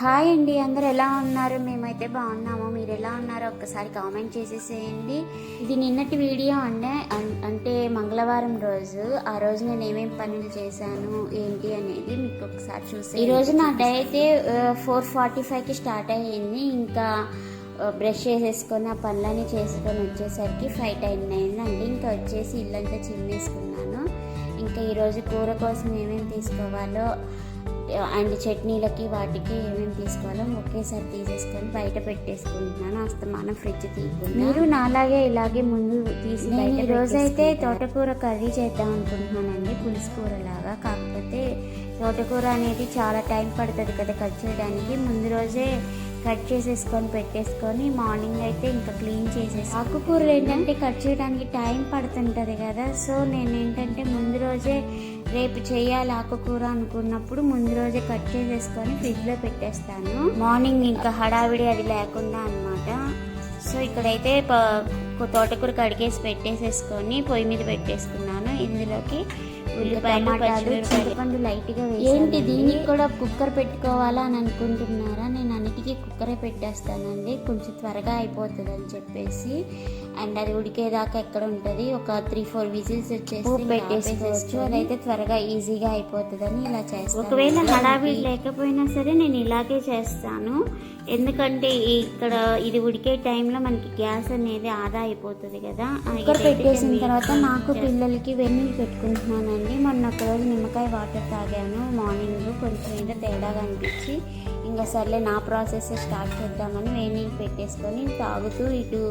Hi అండి, అందరు ఎలా ఉన్నారు? మేమైతే బాగున్నాము. మీరు ఎలా ఉన్నారో ఒక్కసారి కామెంట్ చేసేసేయండి. ఇది నిన్నటి వీడియో అంటే మంగళవారం రోజు. ఆ రోజు నేను ఏమేమి పనులు చేశాను ఏంటి అనేది మీకు ఒకసారి చూసి. ఈరోజు నా డే అయితే 4:45కి స్టార్ట్ అయ్యింది. ఇంకా బ్రష్ చేసేసుకొని ఆ పనులన్నీ చేసుకొని వచ్చేసరికి 5:10 అయిందండి. ఇంకా వచ్చేసి ఇల్లంతా చిమ్మేసుకున్నాను. ఇంకా ఈరోజు కూర కోసం ఏమేమి తీసుకోవాలో అండ్ చట్నీలకి వాటికి ఏమేమి తీసుకోవాలో ఒకేసారి తీసేసుకొని బయట పెట్టేసుకుంటున్నాను. అస్తమానం ఫ్రిడ్జ్ తీయకుండా. మీరు నాలాగే ఇలాగే ముందు తీసి ఈ రోజైతే తోటకూర కర్రీ చేద్దాం అనుకుంటున్నానండి, పులుసు కూర లాగా. కాకపోతే తోటకూర అనేది చాలా టైం పడుతుంది కదా కట్ చేయడానికి. ముందు రోజే కట్ చేసేసుకొని పెట్టేసుకొని మార్నింగ్ అయితే ఇంకా క్లీన్ చేసేసి. ఆకుకూరలు ఏంటంటే కట్ చేయడానికి టైం పడుతుంటుంది కదా. సో నేను ఏంటంటే ముందు రోజే రేపు చేయాలి ఆకుకూర అనుకున్నప్పుడు ముందు రోజే కట్ చేసేసుకొని ఫ్రిడ్జ్లో పెట్టేస్తాను. మార్నింగ్ ఇంకా హడావిడి అది లేకుండా అనమాట. సో ఇక్కడైతే తోటకూర కడిగేసి పెట్టేసేసుకొని పొయ్యి మీద పెట్టేసుకున్నాను. ఇందులోకి ఉల్లిపాయలు, చింతపండు లైట్గా వేసి. ఏంటి దీనికి కూడా కుక్కర్ పెట్టుకోవాలా అని అనుకుంటున్నారా? నేను అన్నిటికీ కుక్కరే పెట్టేస్తానండి, కొంచెం త్వరగా అయిపోతుంది అని చెప్పేసి. అండ్ అది ఉడికేదాకా ఎక్కడ ఉంటుంది, ఒక 3-4 విజిల్స్ వచ్చేసి పెట్టేసుకోవచ్చు. అదైతే త్వరగా ఈజీగా అయిపోతుందని ఇలా చేస్తాను. ఒకవేళ హడావిడి లేకపోయినా సరే నేను ఇలాగే చేస్తాను. ఎందుకంటే ఇక్కడ ఇది ఉడికే టైంలో మనకి గ్యాస్ అనేది ఆదా అయిపోతుంది కదా. కుక్కర్ పెట్టేసిన తర్వాత నాకు పిల్లలకి వెన్నీళ్ళు పెట్టుకుంటున్నానండి. మొన్న ఒకరోజు నిమ్మకాయ వాటర్ తాగాను మార్నింగ్, కొంచెం ఏదో తేడాగా అనిపించి ఇంకా సర్లే నా ప్రాసెస్ స్టార్ట్ చేద్దామని వేణీళ్ళు పెట్టేసుకొని తాగుతూ ఇటు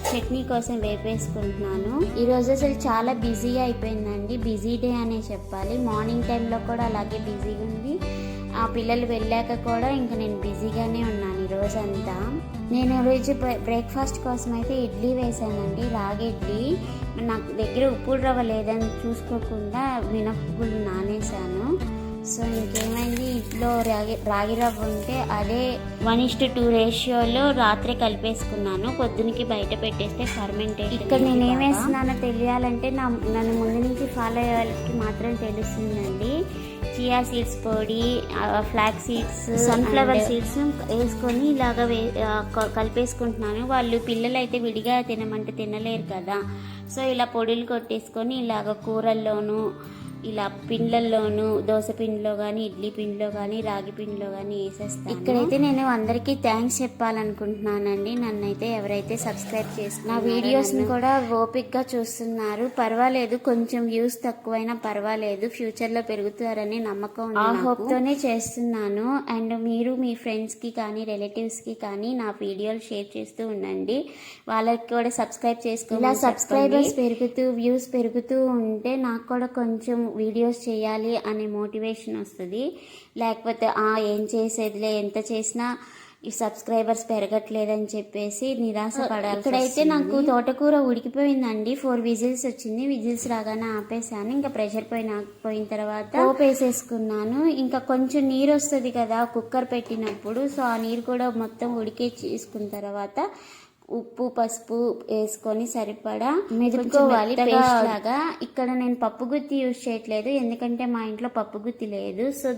చట్నీ కోసం వేపేసుకుంటున్నాను. ఈరోజు అసలు చాలా బిజీగా అయిపోయిందండి, బిజీ డే అనే చెప్పాలి. మార్నింగ్ టైంలో కూడా అలాగే బిజీగా ఉంది. ఆ పిల్లలు వెళ్ళాక కూడా ఇంకా నేను బిజీగానే ఉన్నాను ఈరోజంతా. నేను ఈరోజు బ్రేక్ఫాస్ట్ కోసం అయితే ఇడ్లీ వేసానండి, రాగి ఇడ్లీ. నాకు దగ్గర ఉప్పుడు రవ్వ లేదని చూసుకోకుండా మినపగుళ్ళు నానేసాను. సో ఇంకేమైంది, ఇంట్లో రాగి రవ్వ ఉంటే అదే 1:2 రేషియోలో రాత్రి కలిపేసుకున్నాను. పొద్దునకి బయట పెట్టేస్తే ఫర్మెంట్. ఇక్కడ నేను ఏం వేస్తున్నానో తెలియాలంటే నన్ను ముందు నుంచి ఫాలో అయ్యే వాళ్ళకి మాత్రం తెలుస్తుందండి. చియా సీడ్స్ పొడి, ఫ్లాక్స్ సీడ్స్, సన్ఫ్లవర్ సీడ్స్ వేసుకొని ఇలాగ కలిపేసుకుంటున్నాను. వాళ్ళు పిల్లలు అయితే విడిగా తినమంటే తినలేరు కదా. సో ఇలా పొడులు కొట్టేసుకొని ఇలాగ కూరల్లోనూ ఇలా పిండ్లల్లోనూ దోశ పిండిలో కానీ ఇడ్లీ పిండిలో కానీ రాగి పిండిలో కానీ వేసేస్తాను. ఇక్కడైతే నేను అందరికీ థ్యాంక్స్ చెప్పాలనుకుంటున్నానండి. నన్నైతే ఎవరైతే సబ్స్క్రైబ్ చేసుకున్న వీడియోస్ని కూడా ఓపిక్గా చూస్తున్నారు. పర్వాలేదు, కొంచెం వ్యూస్ తక్కువైనా పర్వాలేదు, ఫ్యూచర్లో పెరుగుతారని నమ్మకం ఆ హోప్తోనే చేస్తున్నాను. అండ్ మీరు మీ ఫ్రెండ్స్కి కానీ రిలేటివ్స్కి కానీ నా వీడియోలు షేర్ చేస్తూ ఉండండి. వాళ్ళకి కూడా సబ్స్క్రైబ్ చేసుకోవాలి. ఇలా సబ్స్క్రైబర్స్ పెరుగుతూ వ్యూస్ పెరుగుతూ ఉంటే నాకు కూడా కొంచెం వీడియోస్ చేయాలి అనే మోటివేషన్ వస్తుంది. లేకపోతే ఏం చేసేదిలే, ఎంత చేసినా ఈ సబ్స్క్రైబర్స్ పెరగట్లేదని చెప్పేసి నిరాశ పడాలి. ఇక్కడైతే నాకు తోటకూర ఉడికిపోయిందండి, 4 విజిల్స్ వచ్చింది. విజిల్స్ రాగానే ఆపేసాను. ఇంకా ప్రెషర్ పోయిన తర్వాత పోపు వేసేసుకున్నాను. ఇంకా కొంచెం నీరు వస్తుంది కదా కుక్కర్ పెట్టినప్పుడు. సో ఆ నీరు కూడా మొత్తం ఉడికే చేసుకున్న తర్వాత ఉప్పు పసుపు వేసుకొని సరిపడా మెదుపుకోవాలి పేస్ట్ లాగా. ఇక్కడ నేను పప్పు గుత్తి యూజ్ చేయట్లేదు, ఎందుకంటే మా ఇంట్లో పప్పు గుత్తి లేదు. సో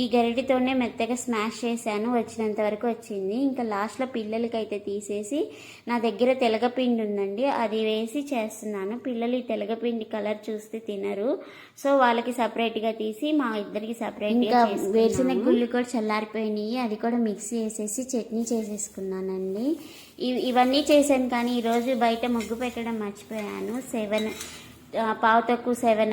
ఈ గరిటెతోనే మెత్తగా స్మాష్ చేశాను, వచ్చినంత వరకు వచ్చింది. ఇంకా లాస్ట్లో పిల్లలకైతే తీసేసి నా దగ్గర తెలగపిండి ఉందండి, అది వేసి చేస్తున్నాను. పిల్లలు ఈ తెలగపిండి కలర్ చూస్తే తినరు. సో వాళ్ళకి సపరేట్గా తీసి మా ఇద్దరికి సపరేట్గా. వేరుశనగ గుళ్ళు కూడా చల్లారిపోయినాయి, అది కూడా మిక్సీ వేసేసి చట్నీ చేసేసుకున్నానండి. ఇవన్నీ చేశాను. కానీ ఈరోజు బయట ముగ్గు పెట్టడం మర్చిపోయాను. 7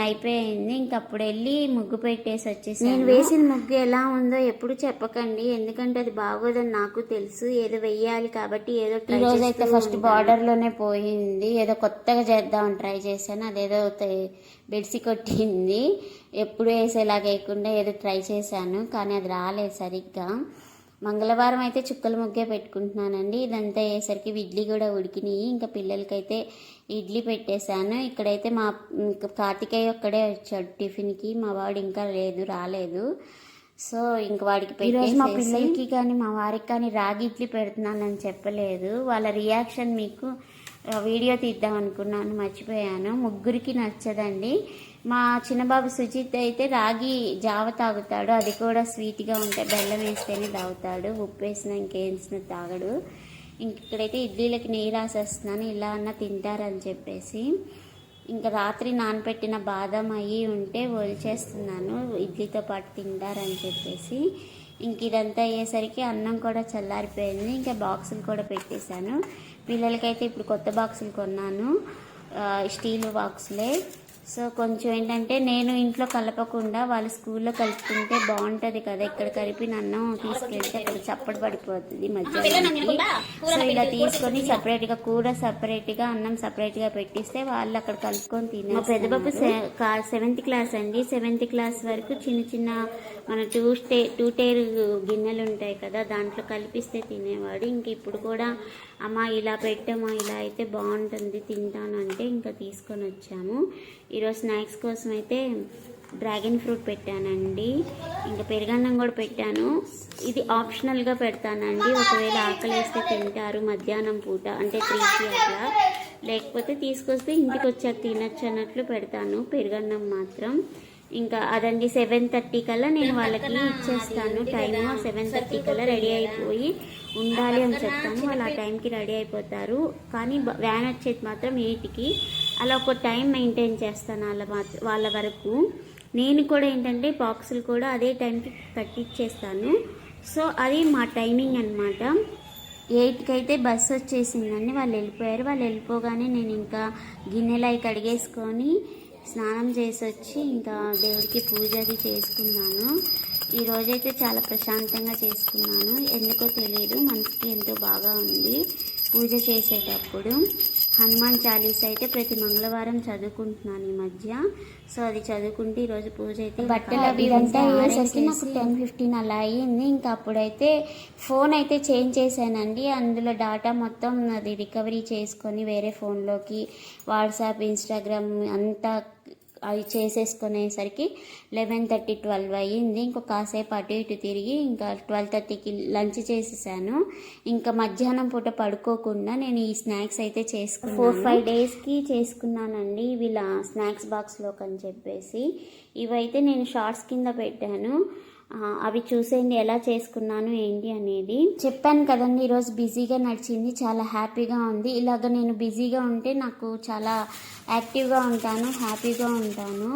అయిపోయింది. ఇంకప్పుడు వెళ్ళి ముగ్గు పెట్టేసి వచ్చేసి. నేను వేసిన ముగ్గు ఎలా ఉందో ఎప్పుడు చెప్పకండి, ఎందుకంటే అది బాగోదని నాకు తెలుసు. ఏదో వెయ్యాలి కాబట్టి ఏదో ఈరోజు అయితే ఫస్ట్ బార్డర్లోనే పోయింది. ఏదో కొత్తగా చేద్దామని ట్రై చేశాను, అదేదో బెడ్సి కొట్టింది. ఎప్పుడు వేసేలాగా వేయకుండా ఏదో ట్రై చేశాను, కానీ అది రాలేదు సరిగ్గా. మంగళవారం అయితే చుక్కల ముగ్గే పెట్టుకుంటున్నానండి. ఇదంతా అయ్యేసరికి ఇడ్లీ కూడా ఉడికినాయి. ఇంకా పిల్లలకైతే ఇడ్లీ పెట్టేశాను. ఇక్కడైతే మా కార్తికేయ ఒక్కడే వచ్చాడు టిఫిన్కి, మా వాడు ఇంకా రాలేదు. సో ఇంక వాడికి ఈరోజు మా పిల్లలకి కానీ మా వారికి కానీ రాగి ఇడ్లీ పెడుతున్నానని చెప్పలేదు. వాళ్ళ రియాక్షన్ మీకు వీడియో తీద్దాం అనుకున్నాను, మర్చిపోయాను. ముగ్గురికి నచ్చదండి. మా చిన్నబాబు సుజిత్ అయితే రాగి జావ తాగుతాడు, అది కూడా స్వీట్గా ఉంటే బెల్లం వేస్తేనే తాగుతాడు, ఉప్పు వేసినా ఇంకేసిన తాగడు. ఇక్కడైతే ఇడ్లీలకి నెయ్యి రాసేస్తున్నాను, ఇలా అన్న తింటారని చెప్పేసి. ఇంకా రాత్రి నానబెట్టిన బాదం అయ్యి ఉంటే ఒలిచేస్తున్నాను, ఇడ్లీతో పాటు తింటారని చెప్పేసి. ఇంక ఇదంతా అయ్యేసరికి అన్నం కూడా చల్లారిపోయింది. ఇంకా బాక్సులు కూడా పెట్టేశాను. పిల్లలకైతే ఇప్పుడు కొత్త బాక్సులు కొన్నాను, స్టీల్ బాక్సులే. సో కొంచెం ఏంటంటే నేను ఇంట్లో కలపకుండా వాళ్ళు స్కూల్లో కలుపుకుంటే బాగుంటుంది కదా, ఇక్కడ కలిపిన అన్నం తీసుకెళ్తే అక్కడ చప్పటి పడిపోతుంది మధ్యాహ్నానికి. సో ఇలా తీసుకొని సపరేట్గా కూర సపరేట్గా అన్నం సపరేట్గా పెట్టిస్తే వాళ్ళు అక్కడ కలుపుకొని తినే. మా పెద్దబాబు 7th క్లాస్ అండి. 7th క్లాస్ వరకు చిన్న చిన్న మన టూ టైర్ గిన్నెలు ఉంటాయి కదా, దాంట్లో కలిపిస్తే తినేవాడు. ఇంక ఇప్పుడు కూడా అమ్మ ఇలా పెట్టమ్మా, ఇలా అయితే బాగుంటుంది తింటానంటే ఇంకా తీసుకొని వచ్చాము. ఈరోజు స్నాక్స్ కోసం అయితే డ్రాగన్ ఫ్రూట్ పెట్టానండి, ఇంకా పెరుగన్నం కూడా పెట్టాను. ఇది ఆప్షనల్గా పెడతానండి, ఒకవేళ ఆకలి వేస్తే తింటారు మధ్యాహ్నం పూట, అంటే 3కి అట్లా, లేకపోతే తీసుకొస్తే ఇంటికి వచ్చాక తినచ్చు అన్నట్లు పెడతాను పెరుగన్నం మాత్రం. ఇంకా అదండి 7:30 కల్లా నేను వాళ్ళకి ఇచ్చేస్తాను టైము. 7:30 కల్లా రెడీ అయిపోయి ఉండాలి అని చెప్తాను, వాళ్ళు ఆ టైంకి రెడీ అయిపోతారు. కానీ వ్యాన్ వచ్చేది మాత్రం 8కి. అలా ఒక టైం మెయింటైన్ చేస్తాను వాళ్ళ వరకు. నేను కూడా ఏంటంటే బాక్సులు కూడా అదే టైంకి కట్టిచ్చేస్తాను. సో అది మా టైమింగ్ అనమాట. 8కి అయితే బస్సు వచ్చేసిందండి, వాళ్ళు వెళ్ళిపోయారు. వాళ్ళు వెళ్ళిపోగానే నేను ఇంకా గిన్నెలు అవి కడిగేసుకొని స్నానం చేసి వచ్చి ఇంకా దేవుడికి పూజ అది చేసుకున్నాను. ఈరోజైతే చాలా ప్రశాంతంగా చేసుకున్నాను, ఎందుకో తెలియదు, మనసుకి ఎంతో బాగా ఉంది. పూజ చేసేటప్పుడు హనుమాన్ చాలీస అయితే ప్రతి మంగళవారం చదువుకుంటున్నాను ఈ మధ్య. సో అది చదువుకుంటే ఈరోజు పూజ అయితే బట్టలు అవి ఇదంతా అయ్యేసరికి నాకు 10:15 అలా అయ్యింది. ఇంకా అప్పుడైతే ఫోన్ అయితే చేంజ్ చేశానండి, అందులో డాటా మొత్తం అది రికవరీ చేసుకొని వేరే ఫోన్లోకి వాట్సాప్ ఇన్స్టాగ్రామ్ అంతా అవి చేసేసుకునేసరికి 11:30 12 అయ్యింది. ఇంకొక కాసేపు అటు ఇటు తిరిగి ఇంకా 12:30కి లంచ్ చేసేసాను. ఇంకా మధ్యాహ్నం పూట పడుకోకుండా నేను ఈ స్నాక్స్ అయితే చేసుకున్నాను. 4-5 డేస్కి చేసుకున్నానండి వీళ్ళ స్నాక్స్ బాక్స్లోకి అని చెప్పేసి. ఇవైతే నేను షార్ట్స్ కింద పెట్టాను, అవి చూసేయండి ఎలా చేసుకున్నాను ఏంటి అనేది. చెప్పాను కదండి ఈరోజు బిజీగా నడిచింది, చాలా హ్యాపీగా ఉంది. ఇలాగ నేను బిజీగా ఉంటే నాకు చాలా యాక్టివ్గా ఉంటాను, హ్యాపీగా ఉంటాను.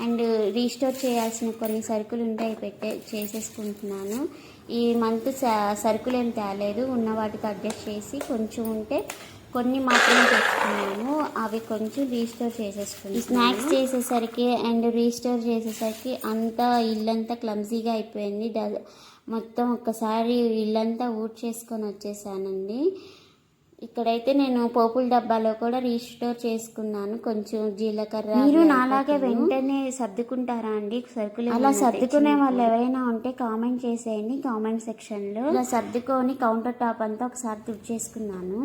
అండ్ రీస్టోర్ చేయాల్సిన కొన్ని సరుకులు ఉంటాయి చేసేసుకుంటున్నాను. ఈ మంత్ సరుకులు ఏం తేలేదు, ఉన్న వాటికి అడ్జస్ట్ చేసి కొంచెం ఉంటే కొన్ని మాత్రమే తెచ్చుకున్నాను, అవి కొంచెం రీస్టోర్ చేసేసుకున్నాను. స్నాక్స్ చేసేసరికి అండ్ రీస్టోర్ చేసేసరికి అంతా ఇల్లంతా క్లమ్జీగా అయిపోయింది. మొత్తం ఒక్కసారి ఇల్లంతా చేసుకొని వచ్చేసానండి. ఇక్కడైతే నేను పోపుల డబ్బాలో కూడా రీస్టోర్ చేసుకున్నాను, కొంచెం జీలకర్ర. మీరు నాలాగే వెంటనే సర్దుకుంటారా అండి సరుకులు? అలా సర్దుకునే వాళ్ళు ఎవరైనా ఉంటే కామెంట్ చేసేయండి కామెంట్ సెక్షన్లో. ఇలా సర్దుకొని కౌంటర్ టాప్ అంతా ఒకసారి తుడిచేసుకున్నాను.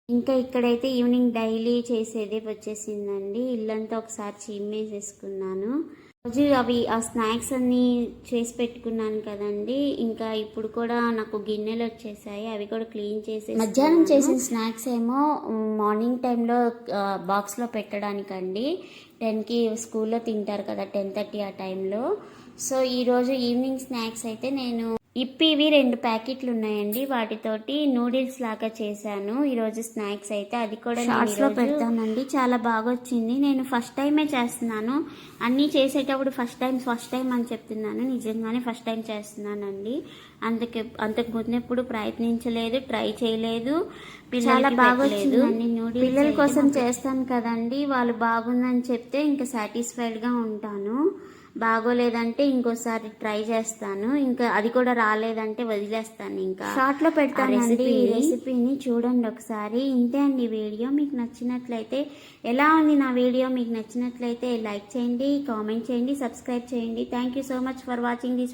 ఇంకా ఇక్కడైతే ఈవినింగ్ డైలీ చేసేది వచ్చేసిందండి, ఇల్లంతా ఒకసారి చిమ్మేసేసుకున్నాను. రోజు ఆ స్నాక్స్ అన్నీ చేసి పెట్టుకున్నాను కదండి, ఇంకా ఇప్పుడు కూడా నాకు గిన్నెలు వచ్చేసాయి, అవి కూడా క్లీన్ చేసి. మధ్యాహ్నం చేసిన స్నాక్స్ ఏమో మార్నింగ్ టైంలో బాక్స్లో పెట్టడానికండి, 10కి స్కూల్లో తింటారు కదా 10:30 ఆ టైంలో. సో ఈరోజు ఈవినింగ్ స్నాక్స్ అయితే నేను ఇవి 2 ప్యాకెట్లు ఉన్నాయండి, వాటితోటి నూడిల్స్ లాగా చేశాను ఈరోజు స్నాక్స్ అయితే. అది కూడా షార్ట్స్లో పెడతానండి, చాలా బాగా వచ్చింది. నేను ఫస్ట్ టైమే చేస్తున్నాను, అన్నీ చేసేటప్పుడు ఫస్ట్ టైం అని చెప్తున్నాను, నిజంగానే ఫస్ట్ టైం చేస్తున్నానండి. అంతకు ముందు ఎప్పుడు ప్రయత్నించలేదు, ట్రై చేయలేదు. చాలా బాగా వచ్చిందండి నూడిల్స్. పిల్లల కోసం చేస్తాను కదండి, వాళ్ళు బాగుందని చెప్తే ఇంకా సాటిస్ఫైడ్గా ఉంటాను. బాగోలేదంటే ఇంకోసారి ట్రై చేస్తాను, ఇంకా అది కూడా రాలేదంటే వదిలేస్తాను. ఇంకా షార్ట్ లో పెడతానండి ఈ రెసిపీని, చూడండి ఒకసారి. ఇంతే అండి వీడియో. మీకు నచ్చినట్లయితే, ఎలా ఉంది నా వీడియో మీకు నచ్చినట్లయితే లైక్ చేయండి, కామెంట్ చేయండి, సబ్స్క్రైబ్ చేయండి. Thank you so much for watching this video.